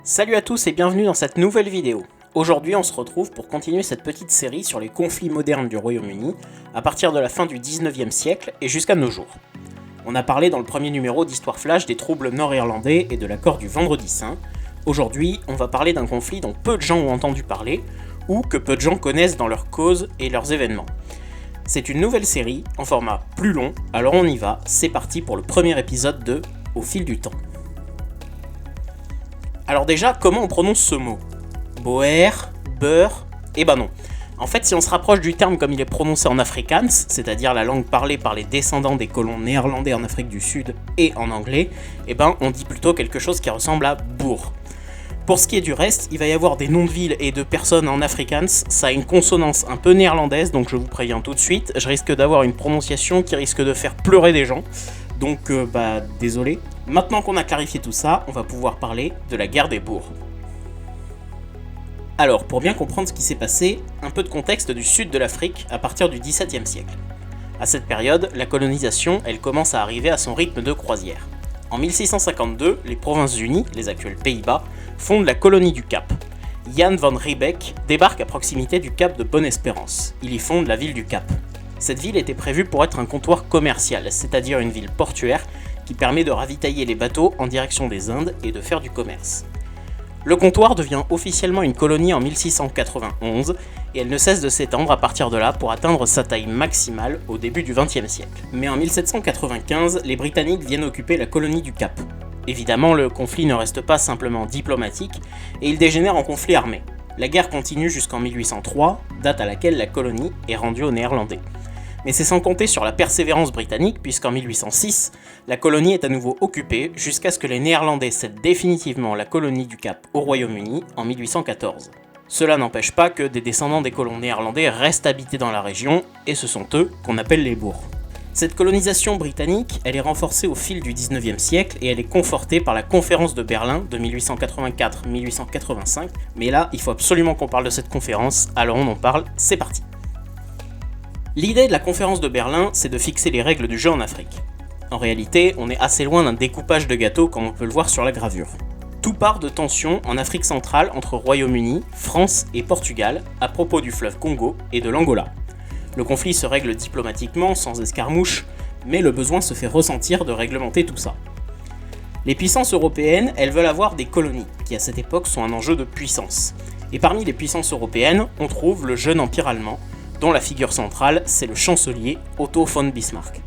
Salut à tous et bienvenue dans cette nouvelle vidéo. Aujourd'hui on se retrouve pour continuer cette petite série sur les conflits modernes du Royaume-Uni à partir de la fin du 19e siècle et jusqu'à nos jours. On a parlé dans le premier numéro d'Histoire Flash des troubles nord-irlandais et de l'accord du Vendredi Saint. Aujourd'hui on va parler d'un conflit dont peu de gens ont entendu parler ou que peu de gens connaissent dans leurs causes et leurs événements. C'est une nouvelle série en format plus long, alors on y va, c'est parti pour le premier épisode de Au fil du temps. Alors déjà, comment on prononce ce mot ? Boer, beurre, eh ben non. En fait, si on se rapproche du terme comme il est prononcé en afrikaans, c'est-à-dire la langue parlée par les descendants des colons néerlandais en Afrique du Sud et en anglais, eh ben on dit plutôt quelque chose qui ressemble à bourg. Pour ce qui est du reste, il va y avoir des noms de villes et de personnes en afrikaans, ça a une consonance un peu néerlandaise, donc je vous préviens tout de suite, je risque d'avoir une prononciation qui risque de faire pleurer des gens, donc désolé. Maintenant qu'on a clarifié tout ça, on va pouvoir parler de la guerre des bourgs. Alors, pour bien comprendre ce qui s'est passé, un peu de contexte du sud de l'Afrique à partir du XVIIe siècle. À cette période, la colonisation, elle commence à arriver à son rythme de croisière. En 1652, les Provinces-Unies, les actuels Pays-Bas, fondent la colonie du Cap. Jan van Riebeeck débarque à proximité du Cap de Bonne-Espérance. Il y fonde la ville du Cap. Cette ville était prévue pour être un comptoir commercial, c'est-à-dire une ville portuaire qui permet de ravitailler les bateaux en direction des Indes et de faire du commerce. Le comptoir devient officiellement une colonie en 1691 et elle ne cesse de s'étendre à partir de là pour atteindre sa taille maximale au début du XXe siècle. Mais en 1795, les Britanniques viennent occuper la colonie du Cap. Évidemment, le conflit ne reste pas simplement diplomatique et il dégénère en conflit armé. La guerre continue jusqu'en 1803, date à laquelle la colonie est rendue aux Néerlandais. Mais c'est sans compter sur la persévérance britannique, puisqu'en 1806, la colonie est à nouveau occupée jusqu'à ce que les Néerlandais cèdent définitivement la colonie du Cap au Royaume-Uni en 1814. Cela n'empêche pas que des descendants des colons néerlandais restent habités dans la région, et ce sont eux qu'on appelle les bourgs. Cette colonisation britannique, elle est renforcée au fil du 19e siècle et elle est confortée par la conférence de Berlin de 1884-1885, mais là, il faut absolument qu'on parle de cette conférence, alors on en parle, c'est parti. L'idée de la conférence de Berlin, c'est de fixer les règles du jeu en Afrique. En réalité, on est assez loin d'un découpage de gâteau comme on peut le voir sur la gravure. Tout part de tensions en Afrique centrale entre Royaume-Uni, France et Portugal à propos du fleuve Congo et de l'Angola. Le conflit se règle diplomatiquement, sans escarmouche, mais le besoin se fait ressentir de réglementer tout ça. Les puissances européennes, elles veulent avoir des colonies, qui à cette époque sont un enjeu de puissance. Et parmi les puissances européennes, on trouve le jeune empire allemand, dont la figure centrale, c'est le chancelier Otto von Bismarck.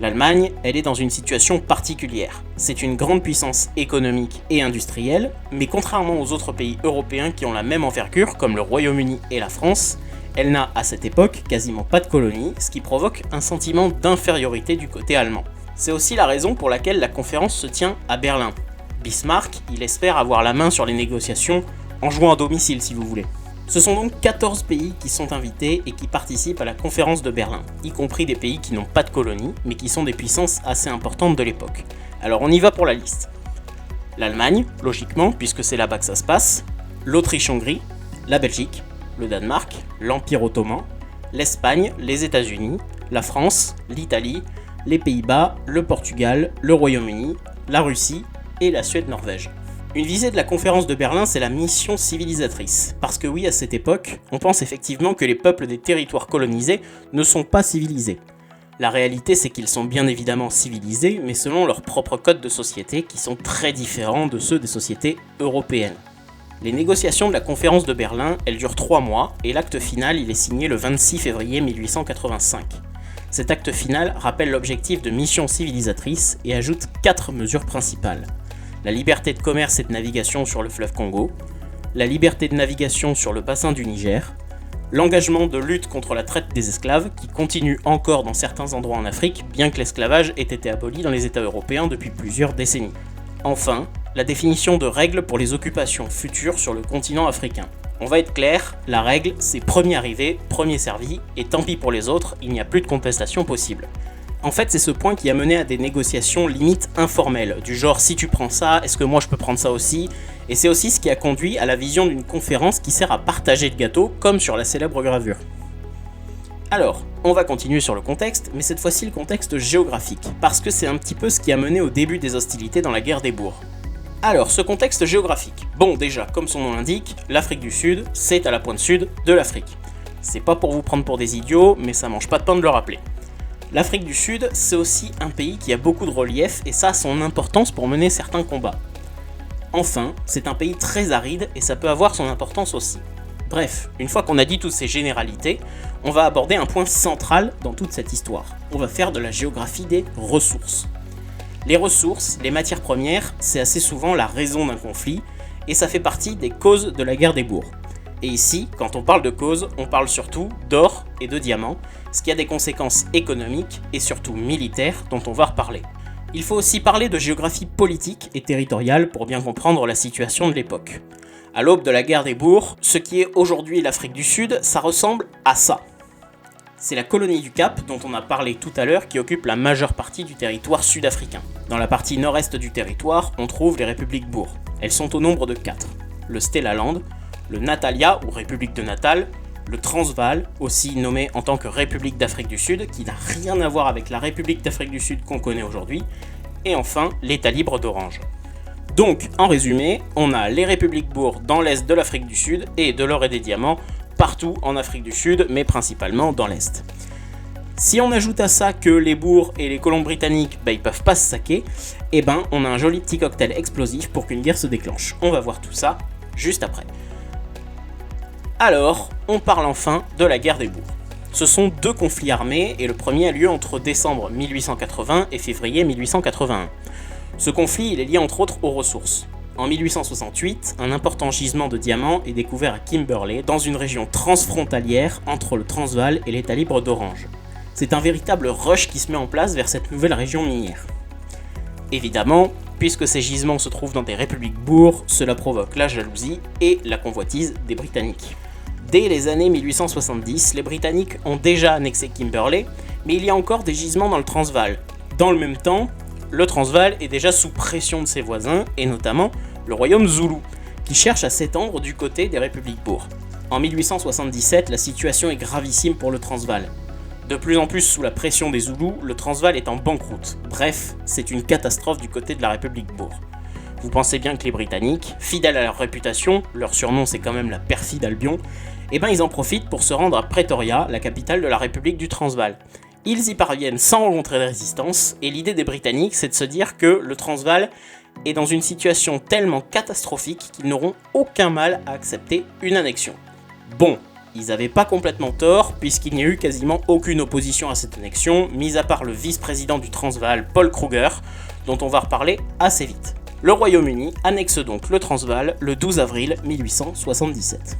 L'Allemagne, elle est dans une situation particulière. C'est une grande puissance économique et industrielle, mais contrairement aux autres pays européens qui ont la même envergure, comme le Royaume-Uni et la France, elle n'a à cette époque quasiment pas de colonies, ce qui provoque un sentiment d'infériorité du côté allemand. C'est aussi la raison pour laquelle la conférence se tient à Berlin. Bismarck, il espère avoir la main sur les négociations en jouant à domicile si vous voulez. Ce sont donc 14 pays qui sont invités et qui participent à la conférence de Berlin, y compris des pays qui n'ont pas de colonies, mais qui sont des puissances assez importantes de l'époque. Alors on y va pour la liste. L'Allemagne, logiquement, puisque c'est là-bas que ça se passe, l'Autriche-Hongrie, la Belgique, le Danemark, l'Empire ottoman, l'Espagne, les États-Unis, la France, l'Italie, les Pays-Bas, le Portugal, le Royaume-Uni, la Russie et la Suède-Norvège. Une visée de la conférence de Berlin, c'est la mission civilisatrice. Parce que oui, à cette époque, on pense effectivement que les peuples des territoires colonisés ne sont pas civilisés. La réalité, c'est qu'ils sont bien évidemment civilisés, mais selon leurs propres codes de société qui sont très différents de ceux des sociétés européennes. Les négociations de la conférence de Berlin, elles durent 3 mois, et l'acte final, il est signé le 26 février 1885. Cet acte final rappelle l'objectif de mission civilisatrice et ajoute 4 mesures principales. La liberté de commerce et de navigation sur le fleuve Congo, la liberté de navigation sur le bassin du Niger, l'engagement de lutte contre la traite des esclaves, qui continue encore dans certains endroits en Afrique, bien que l'esclavage ait été aboli dans les États européens depuis plusieurs décennies. Enfin, la définition de règles pour les occupations futures sur le continent africain. On va être clair, la règle, c'est premier arrivé, premier servi, et tant pis pour les autres, il n'y a plus de contestation possible. En fait, c'est ce point qui a mené à des négociations limite informelles, du genre si tu prends ça, est-ce que moi je peux prendre ça aussi ? Et c'est aussi ce qui a conduit à la vision d'une conférence qui sert à partager le gâteau, comme sur la célèbre gravure. Alors, on va continuer sur le contexte, mais cette fois-ci le contexte géographique, parce que c'est un petit peu ce qui a mené au début des hostilités dans la guerre des bourgs. Alors, ce contexte géographique. Bon, déjà, comme son nom l'indique, l'Afrique du Sud, c'est à la pointe sud de l'Afrique. C'est pas pour vous prendre pour des idiots, mais ça mange pas de pain de le rappeler. L'Afrique du Sud, c'est aussi un pays qui a beaucoup de relief et ça a son importance pour mener certains combats. Enfin, c'est un pays très aride et ça peut avoir son importance aussi. Bref, une fois qu'on a dit toutes ces généralités, on va aborder un point central dans toute cette histoire. On va faire de la géographie des ressources. Les ressources, les matières premières, c'est assez souvent la raison d'un conflit, et ça fait partie des causes de la guerre des bourgs. Et ici, quand on parle de causes, on parle surtout d'or et de diamants, ce qui a des conséquences économiques et surtout militaires dont on va reparler. Il faut aussi parler de géographie politique et territoriale pour bien comprendre la situation de l'époque. À l'aube de la guerre des bourgs, ce qui est aujourd'hui l'Afrique du Sud, ça ressemble à ça. C'est la colonie du Cap, dont on a parlé tout à l'heure, qui occupe la majeure partie du territoire sud-africain. Dans la partie nord-est du territoire, on trouve les républiques bourgs. Elles sont au nombre de 4. Le Stellaland, le Natalia, ou République de Natal, le Transvaal, aussi nommé en tant que République d'Afrique du Sud, qui n'a rien à voir avec la République d'Afrique du Sud qu'on connaît aujourd'hui, et enfin l'État libre d'Orange. Donc, en résumé, on a les républiques bourgs dans l'est de l'Afrique du Sud et de l'or et des diamants partout en Afrique du Sud, mais principalement dans l'Est. Si on ajoute à ça que les bourgs et les colons britanniques, ils peuvent pas se saquer, on a un joli petit cocktail explosif pour qu'une guerre se déclenche. On va voir tout ça juste après. Alors, on parle enfin de la guerre des bourgs. Ce sont 2 conflits armés et le premier a lieu entre décembre 1880 et février 1881. Ce conflit il est lié entre autres aux ressources. En 1868, un important gisement de diamants est découvert à Kimberley, dans une région transfrontalière entre le Transvaal et l'État libre d'Orange. C'est un véritable rush qui se met en place vers cette nouvelle région minière. Évidemment, puisque ces gisements se trouvent dans des républiques bourgs, cela provoque la jalousie et la convoitise des Britanniques. Dès les années 1870, les Britanniques ont déjà annexé Kimberley, mais il y a encore des gisements dans le Transvaal. Dans le même temps, le Transvaal est déjà sous pression de ses voisins, et notamment le royaume zoulou, qui cherche à s'étendre du côté des républiques bourgs. En 1877, la situation est gravissime pour le Transvaal. De plus en plus sous la pression des Zoulous, le Transvaal est en banqueroute. Bref, c'est une catastrophe du côté de la République bourg. Vous pensez bien que les Britanniques, fidèles à leur réputation, leur surnom c'est quand même la perfide Albion, ils en profitent pour se rendre à Pretoria, la capitale de la République du Transvaal. Ils y parviennent sans rencontrer de résistance, et l'idée des Britanniques c'est de se dire que le Transvaal est dans une situation tellement catastrophique qu'ils n'auront aucun mal à accepter une annexion. Bon, ils n'avaient pas complètement tort, puisqu'il n'y a eu quasiment aucune opposition à cette annexion, mis à part le vice-président du Transvaal, Paul Kruger, dont on va reparler assez vite. Le Royaume-Uni annexe donc le Transvaal le 12 avril 1877.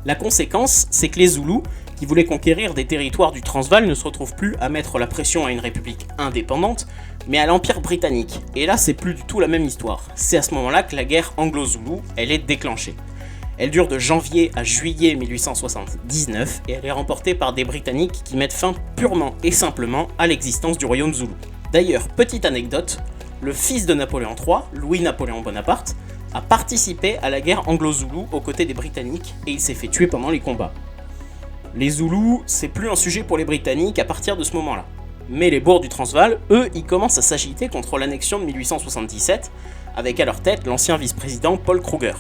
La conséquence, c'est que les Zoulous, qui voulaient conquérir des territoires du Transvaal, ne se retrouvent plus à mettre la pression à une république indépendante, mais à l'Empire britannique. Et là, c'est plus du tout la même histoire. C'est à ce moment-là que la guerre anglo-zoulou, elle est déclenchée. Elle dure de janvier à juillet 1879 et elle est remportée par des Britanniques qui mettent fin purement et simplement à l'existence du royaume zoulou. D'ailleurs, petite anecdote, le fils de Napoléon III, Louis-Napoléon Bonaparte, a participé à la guerre anglo-zoulou aux côtés des Britanniques et il s'est fait tuer pendant les combats. Les Zoulous, c'est plus un sujet pour les Britanniques à partir de ce moment-là. Mais les bourgs du Transvaal, eux, ils commencent à s'agiter contre l'annexion de 1877, avec à leur tête l'ancien vice-président Paul Kruger.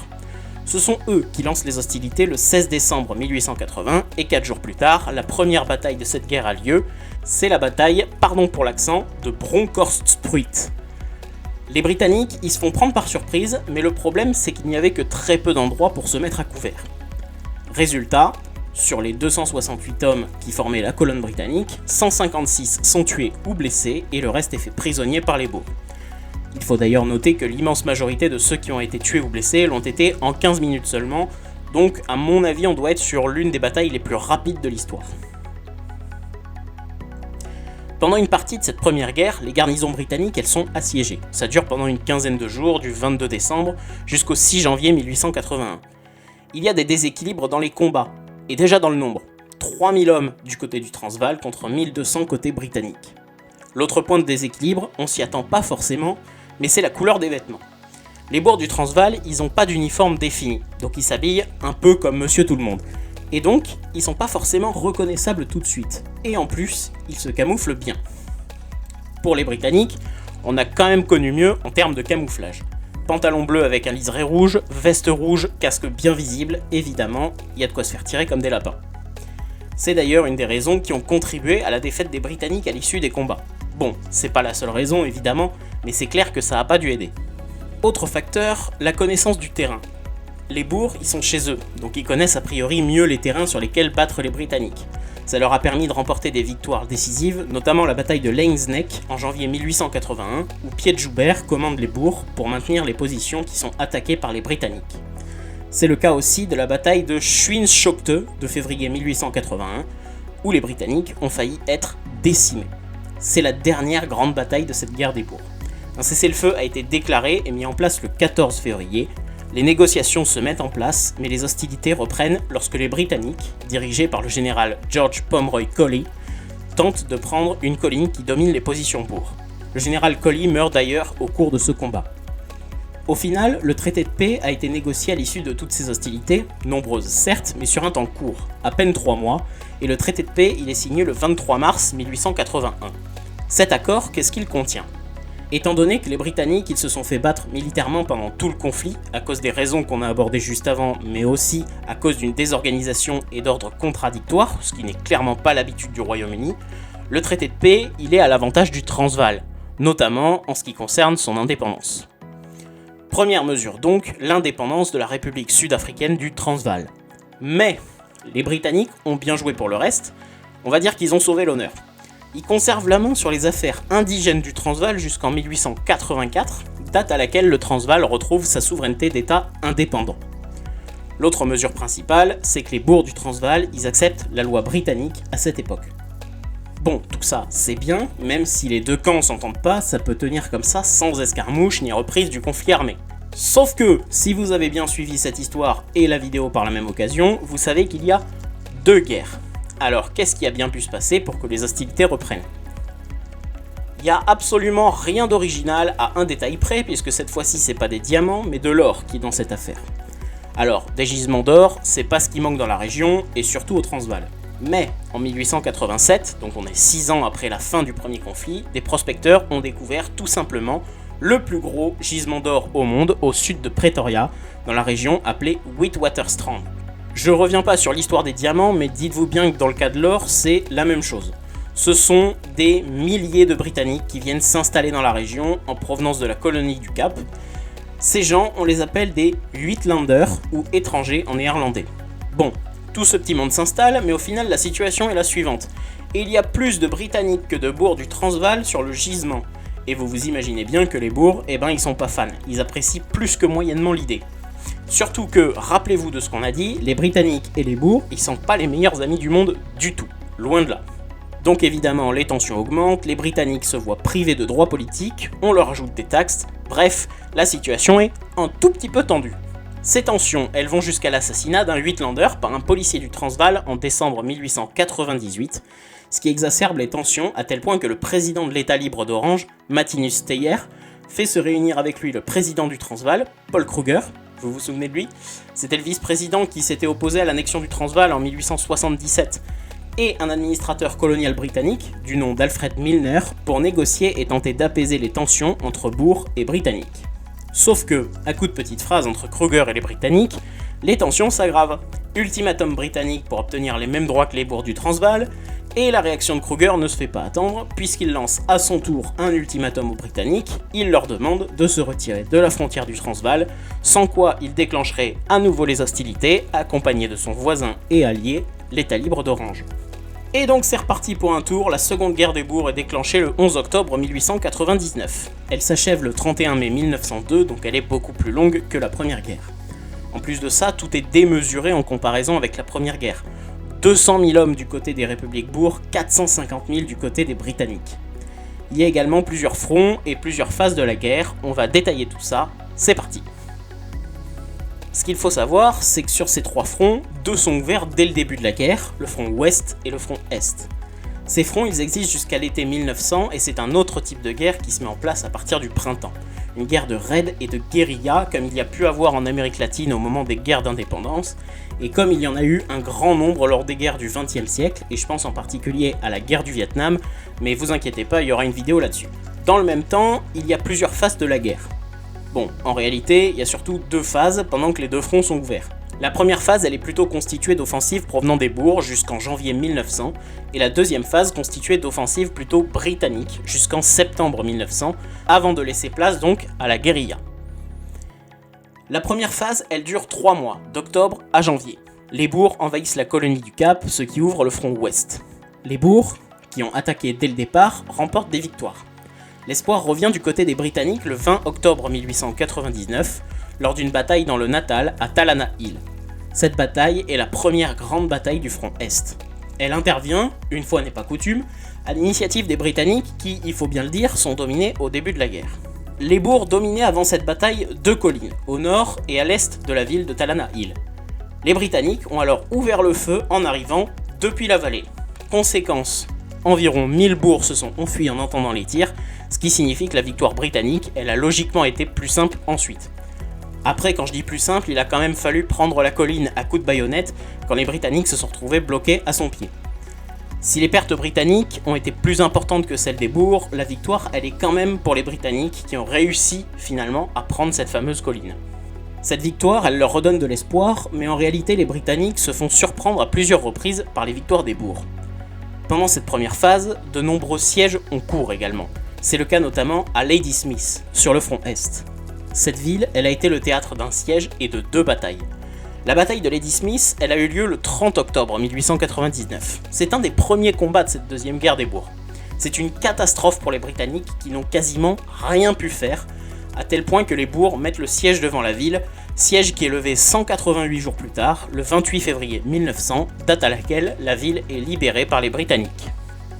Ce sont eux qui lancent les hostilités le 16 décembre 1880, et 4 jours plus tard, la première bataille de cette guerre a lieu, c'est la bataille, pardon pour l'accent, de Bronkhorstspruit. Les Britanniques, ils se font prendre par surprise, mais le problème c'est qu'il n'y avait que très peu d'endroits pour se mettre à couvert. Résultat, sur les 268 hommes qui formaient la colonne britannique, 156 sont tués ou blessés et le reste est fait prisonnier par les bourgs. Il faut d'ailleurs noter que l'immense majorité de ceux qui ont été tués ou blessés l'ont été en 15 minutes seulement, donc à mon avis on doit être sur l'une des batailles les plus rapides de l'histoire. Pendant une partie de cette première guerre, les garnisons britanniques elles sont assiégées. Ça dure pendant une quinzaine de jours, du 22 décembre jusqu'au 6 janvier 1881. Il y a des déséquilibres dans les combats, et déjà dans le nombre. 3000 hommes du côté du Transvaal contre 1200 côté britannique. L'autre point de déséquilibre, on s'y attend pas forcément, mais c'est la couleur des vêtements. Les bourgs du Transvaal, ils n'ont pas d'uniforme défini, donc ils s'habillent un peu comme Monsieur Tout-le-Monde. Et donc, ils sont pas forcément reconnaissables tout de suite. Et en plus, ils se camouflent bien. Pour les Britanniques, on a quand même connu mieux en termes de camouflage. Pantalon bleu avec un liseré rouge, veste rouge, casque bien visible, évidemment, il y a de quoi se faire tirer comme des lapins. C'est d'ailleurs une des raisons qui ont contribué à la défaite des Britanniques à l'issue des combats. Bon, c'est pas la seule raison évidemment, mais c'est clair que ça a pas dû aider. Autre facteur, la connaissance du terrain. Les boers, ils sont chez eux, donc ils connaissent a priori mieux les terrains sur lesquels battre les Britanniques. Ça leur a permis de remporter des victoires décisives, notamment la bataille de Laing's Nek en janvier 1881, où Piet Joubert commande les boers pour maintenir les positions qui sont attaquées par les Britanniques. C'est le cas aussi de la bataille de Schwinschokte de février 1881, où les Britanniques ont failli être décimés. C'est la dernière grande bataille de cette guerre des boers. Un cessez-le-feu a été déclaré et mis en place le 14 février. Les négociations se mettent en place, mais les hostilités reprennent lorsque les Britanniques, dirigés par le général George Pomeroy Colley, tentent de prendre une colline qui domine les positions boers. Le général Colley meurt d'ailleurs au cours de ce combat. Au final, le traité de paix a été négocié à l'issue de toutes ces hostilités, nombreuses certes, mais sur un temps court, à peine 3 mois, et le traité de paix il est signé le 23 mars 1881. Cet accord, qu'est-ce qu'il contient ? Étant donné que les Britanniques ils se sont fait battre militairement pendant tout le conflit, à cause des raisons qu'on a abordées juste avant, mais aussi à cause d'une désorganisation et d'ordre contradictoire, ce qui n'est clairement pas l'habitude du Royaume-Uni, le traité de paix il est à l'avantage du Transvaal, notamment en ce qui concerne son indépendance. Première mesure donc, l'indépendance de la République sud-africaine du Transvaal. Mais les Britanniques ont bien joué pour le reste, on va dire qu'ils ont sauvé l'honneur. Ils conservent la main sur les affaires indigènes du Transvaal jusqu'en 1884, date à laquelle le Transvaal retrouve sa souveraineté d'État indépendant. L'autre mesure principale, c'est que les boers du Transvaal, ils acceptent la loi britannique à cette époque. Bon, tout ça, c'est bien, même si les deux camps s'entendent pas, ça peut tenir comme ça sans escarmouche ni reprise du conflit armé. Sauf que, si vous avez bien suivi cette histoire et la vidéo par la même occasion, vous savez qu'il y a 2 guerres. Alors, qu'est-ce qui a bien pu se passer pour que les hostilités reprennent ? Il n'y a absolument rien d'original à un détail près, puisque cette fois-ci c'est pas des diamants, mais de l'or qui est dans cette affaire. Alors, des gisements d'or, c'est pas ce qui manque dans la région, et surtout au Transvaal. Mais, en 1887, donc on est 6 ans après la fin du premier conflit, des prospecteurs ont découvert tout simplement le plus gros gisement d'or au monde, au sud de Pretoria, dans la région appelée Witwatersrand. Je reviens pas sur l'histoire des diamants, mais dites-vous bien que dans le cas de l'or, c'est la même chose. Ce sont des milliers de Britanniques qui viennent s'installer dans la région en provenance de la colonie du Cap. Ces gens, on les appelle des Uitlanders ou étrangers en néerlandais. Bon, tout ce petit monde s'installe, mais au final la situation est la suivante. Il y a plus de Britanniques que de boers du Transvaal sur le gisement. Et vous vous imaginez bien que les boers, ils sont pas fans, ils apprécient plus que moyennement l'idée. Surtout que, rappelez-vous de ce qu'on a dit, les Britanniques et les boers, ils sont pas les meilleurs amis du monde du tout, loin de là. Donc évidemment, les tensions augmentent, les Britanniques se voient privés de droits politiques, on leur ajoute des taxes, bref, la situation est un tout petit peu tendue. Ces tensions, elles vont jusqu'à l'assassinat d'un Uitlander par un policier du Transvaal en décembre 1898, ce qui exacerbe les tensions à tel point que le président de l'État libre d'Orange, Martinus Steyer, fait se réunir avec lui le président du Transvaal, Paul Kruger. Vous vous souvenez de lui ? C'était le vice-président qui s'était opposé à l'annexion du Transvaal en 1877, et un administrateur colonial britannique, du nom d'Alfred Milner, pour négocier et tenter d'apaiser les tensions entre boers et britanniques. Sauf que, à coup de petites phrases entre Kruger et les Britanniques, les tensions s'aggravent. Ultimatum britannique pour obtenir les mêmes droits que les boers du Transvaal, et la réaction de Kruger ne se fait pas attendre, puisqu'il lance à son tour un ultimatum aux Britanniques, il leur demande de se retirer de la frontière du Transvaal, sans quoi il déclencherait à nouveau les hostilités, accompagné de son voisin et allié, l'État libre d'Orange. Et donc c'est reparti pour un tour, la seconde guerre des boers est déclenchée le 11 octobre 1899. Elle s'achève le 31 mai 1902, donc elle est beaucoup plus longue que la première guerre. En plus de ça, tout est démesuré en comparaison avec la première guerre. 200 000 hommes du côté des républiques boers, 450 000 du côté des Britanniques. Il y a également plusieurs fronts et plusieurs phases de la guerre, on va détailler tout ça, c'est parti. Ce qu'il faut savoir, c'est que sur ces 3 fronts, 2 sont ouverts dès le début de la guerre, le front ouest et le front est. Ces fronts, ils existent jusqu'à l'été 1900 et c'est un autre type de guerre qui se met en place à partir du printemps. Une guerre de raids et de guérilla comme il y a pu avoir en Amérique latine au moment des guerres d'indépendance, et comme il y en a eu un grand nombre lors des guerres du XXe siècle, et je pense en particulier à la guerre du Vietnam, mais vous inquiétez pas, il y aura une vidéo là-dessus. Dans le même temps, il y a plusieurs phases de la guerre. Bon, en réalité, il y a surtout 2 phases pendant que les 2 fronts sont ouverts. La première phase, elle est plutôt constituée d'offensives provenant des bourgs jusqu'en janvier 1900, et la deuxième phase constituée d'offensives plutôt britanniques jusqu'en septembre 1900, avant de laisser place donc à la guérilla. La première phase, elle dure 3 mois, d'octobre à janvier. Les bourgs envahissent la colonie du Cap, ce qui ouvre le front ouest. Les bourgs, qui ont attaqué dès le départ, remportent des victoires. L'espoir revient du côté des Britanniques le 20 octobre 1899, lors d'une bataille dans le Natal à Talana Hill. Cette bataille est la première grande bataille du front Est. Elle intervient, une fois n'est pas coutume, à l'initiative des Britanniques qui, il faut bien le dire, sont dominés au début de la guerre. Les bourgs dominaient avant cette bataille 2 collines, au nord et à l'est de la ville de Talana Hill. Les Britanniques ont alors ouvert le feu en arrivant depuis la vallée. Conséquence, environ 1000 bourgs se sont enfuis en entendant les tirs, ce qui signifie que la victoire britannique, elle a logiquement été plus simple ensuite. Après, quand je dis plus simple, il a quand même fallu prendre la colline à coups de baïonnette quand les Britanniques se sont retrouvés bloqués à son pied. Si les pertes britanniques ont été plus importantes que celles des bourgs, la victoire, elle est quand même pour les Britanniques qui ont réussi finalement à prendre cette fameuse colline. Cette victoire, elle leur redonne de l'espoir, mais en réalité, les Britanniques se font surprendre à plusieurs reprises par les victoires des bourgs. Pendant cette première phase, de nombreux sièges ont cours également. C'est le cas notamment à Ladysmith, sur le front Est. Cette ville, elle a été le théâtre d'un siège et de 2 batailles. La bataille de Ladysmith, elle a eu lieu le 30 octobre 1899. C'est un des premiers combats de cette deuxième guerre des bourgs. C'est une catastrophe pour les Britanniques qui n'ont quasiment rien pu faire, à tel point que les bourgs mettent le siège devant la ville, siège qui est levé 188 jours plus tard, le 28 février 1900, date à laquelle la ville est libérée par les Britanniques.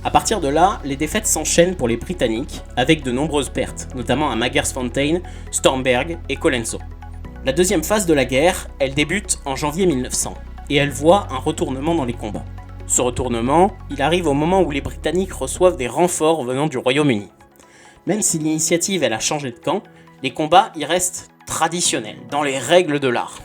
A partir de là, les défaites s'enchaînent pour les Britanniques, avec de nombreuses pertes, notamment à Magersfontein, Stormberg et Colenso. La deuxième phase de la guerre, elle débute en janvier 1900, et elle voit un retournement dans les combats. Ce retournement, il arrive au moment où les Britanniques reçoivent des renforts venant du Royaume-Uni. Même si l'initiative elle a changé de camp, les combats y restent traditionnels, dans les règles de l'art.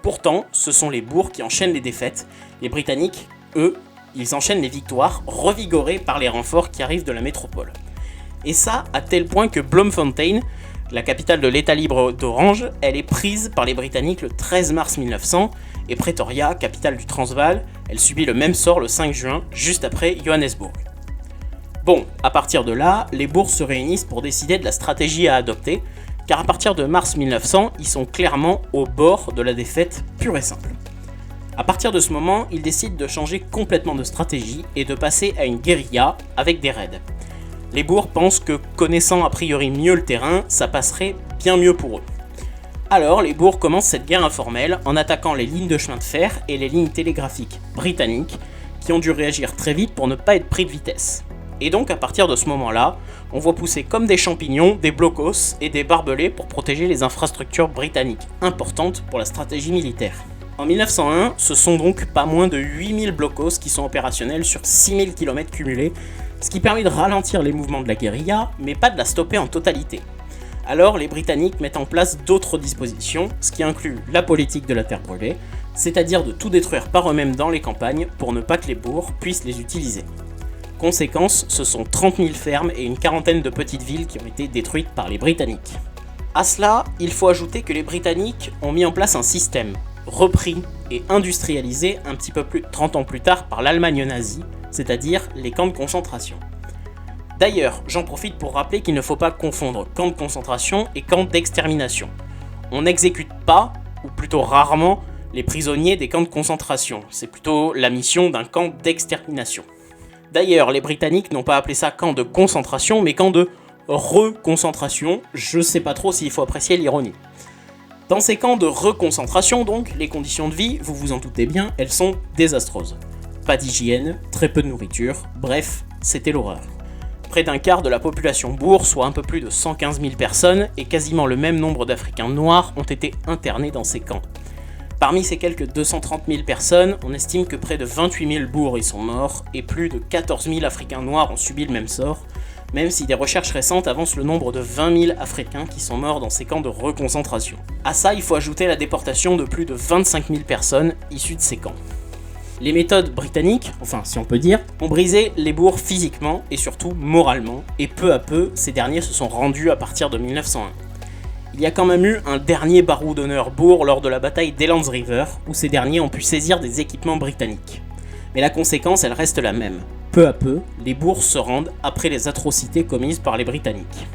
Pourtant, ce sont les bourgs qui enchaînent les défaites, les Britanniques, eux, ils enchaînent les victoires, revigorés par les renforts qui arrivent de la métropole. Et ça, à tel point que Bloemfontein, la capitale de l'État libre d'Orange, elle est prise par les Britanniques le 13 mars 1900, et Pretoria, capitale du Transvaal, elle subit le même sort le 5 juin, juste après Johannesburg. Bon, à partir de là, les bourgs se réunissent pour décider de la stratégie à adopter, car à partir de mars 1900, ils sont clairement au bord de la défaite pure et simple. À partir de ce moment, ils décident de changer complètement de stratégie et de passer à une guérilla avec des raids. Les bourgs pensent que, connaissant a priori mieux le terrain, ça passerait bien mieux pour eux. Alors, les bourgs commencent cette guerre informelle en attaquant les lignes de chemin de fer et les lignes télégraphiques britanniques, qui ont dû réagir très vite pour ne pas être pris de vitesse. Et donc, à partir de ce moment-là, on voit pousser comme des champignons des blocos et des barbelés pour protéger les infrastructures britanniques, importantes pour la stratégie militaire. En 1901, ce sont donc pas moins de 8000 blocos qui sont opérationnels sur 6000 km cumulés, ce qui permet de ralentir les mouvements de la guérilla, mais pas de la stopper en totalité. Alors les Britanniques mettent en place d'autres dispositions, ce qui inclut la politique de la terre brûlée, c'est-à-dire de tout détruire par eux-mêmes dans les campagnes pour ne pas que les bourgs puissent les utiliser. Conséquence, ce sont 30 000 fermes et une quarantaine de petites villes qui ont été détruites par les Britanniques. À cela, il faut ajouter que les Britanniques ont mis en place un système, repris et industrialisé un petit peu plus de 30 ans plus tard par l'Allemagne nazie, c'est-à-dire les camps de concentration. D'ailleurs, j'en profite pour rappeler qu'il ne faut pas confondre camp de concentration et camp d'extermination. On n'exécute pas, ou plutôt rarement, les prisonniers des camps de concentration, c'est plutôt la mission d'un camp d'extermination. D'ailleurs, les Britanniques n'ont pas appelé ça camp de concentration, mais camp de reconcentration, je sais pas trop s'il faut apprécier l'ironie. Dans ces camps de reconcentration donc, les conditions de vie, vous vous en doutez bien, elles sont désastreuses. Pas d'hygiène, très peu de nourriture, bref, c'était l'horreur. Près d'un quart de la population bourg, soit un peu plus de 115 000 personnes, et quasiment le même nombre d'Africains noirs ont été internés dans ces camps. Parmi ces quelques 230 000 personnes, on estime que près de 28 000 bourgs y sont morts, et plus de 14 000 Africains noirs ont subi le même sort, même si des recherches récentes avancent le nombre de 20 000 Africains qui sont morts dans ces camps de reconcentration. À ça, il faut ajouter la déportation de plus de 25 000 personnes issues de ces camps. Les méthodes britanniques, enfin si on peut dire, ont brisé les bourgs physiquement et surtout moralement, et peu à peu, ces derniers se sont rendus à partir de 1901. Il y a quand même eu un dernier barreau d'honneur bourg lors de la bataille d'Elands River, où ces derniers ont pu saisir des équipements britanniques. Mais la conséquence, elle reste la même. Peu à peu, les bourgs se rendent après les atrocités commises par les Britanniques.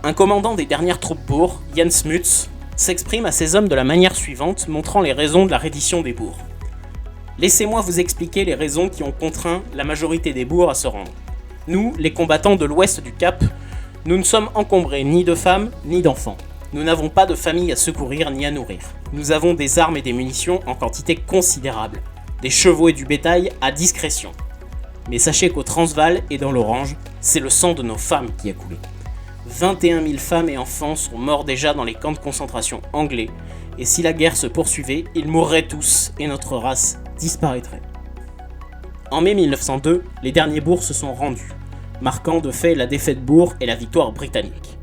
Un commandant des dernières troupes bourgs, Jan Smuts, s'exprime à ses hommes de la manière suivante, montrant les raisons de la reddition des bourgs. Laissez-moi vous expliquer les raisons qui ont contraint la majorité des bourgs à se rendre. Nous, les combattants de l'ouest du Cap, nous ne sommes encombrés ni de femmes ni d'enfants. Nous n'avons pas de famille à secourir ni à nourrir. Nous avons des armes et des munitions en quantité considérable, des chevaux et du bétail à discrétion. Mais sachez qu'au Transvaal et dans l'Orange, c'est le sang de nos femmes qui a coulé. 21 000 femmes et enfants sont morts déjà dans les camps de concentration anglais, et si la guerre se poursuivait, ils mourraient tous et notre race disparaîtrait. En mai 1902, les derniers bourgs se sont rendus, marquant de fait la défaite bourg et la victoire britannique.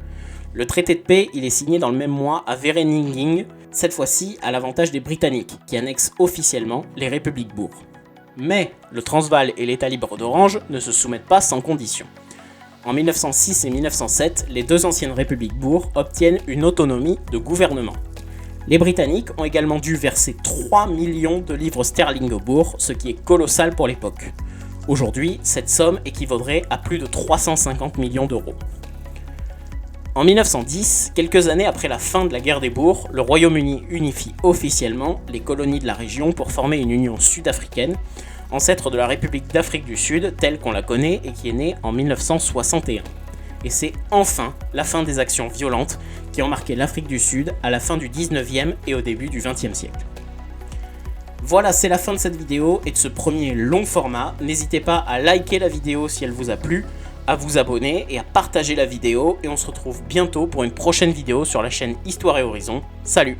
Le traité de paix, il est signé dans le même mois à Vereeniging, cette fois-ci à l'avantage des Britanniques, qui annexent officiellement les républiques bourgs. Mais le Transvaal et l'État libre d'Orange ne se soumettent pas sans condition. En 1906 et 1907, les deux anciennes républiques bourgs obtiennent une autonomie de gouvernement. Les Britanniques ont également dû verser 3 millions de livres sterling au bourg, ce qui est colossal pour l'époque. Aujourd'hui, cette somme équivaudrait à plus de 350 millions d'euros. En 1910, quelques années après la fin de la guerre des bourgs, le Royaume-Uni unifie officiellement les colonies de la région pour former une union sud-africaine, ancêtre de la République d'Afrique du Sud telle qu'on la connaît et qui est née en 1961. Et c'est enfin la fin des actions violentes qui ont marqué l'Afrique du Sud à la fin du 19e et au début du 20e siècle. Voilà, c'est la fin de cette vidéo et de ce premier long format. N'hésitez pas à liker la vidéo si elle vous a plu, à vous abonner et à partager la vidéo. Et on se retrouve bientôt pour une prochaine vidéo sur la chaîne Histoire et Horizon. Salut!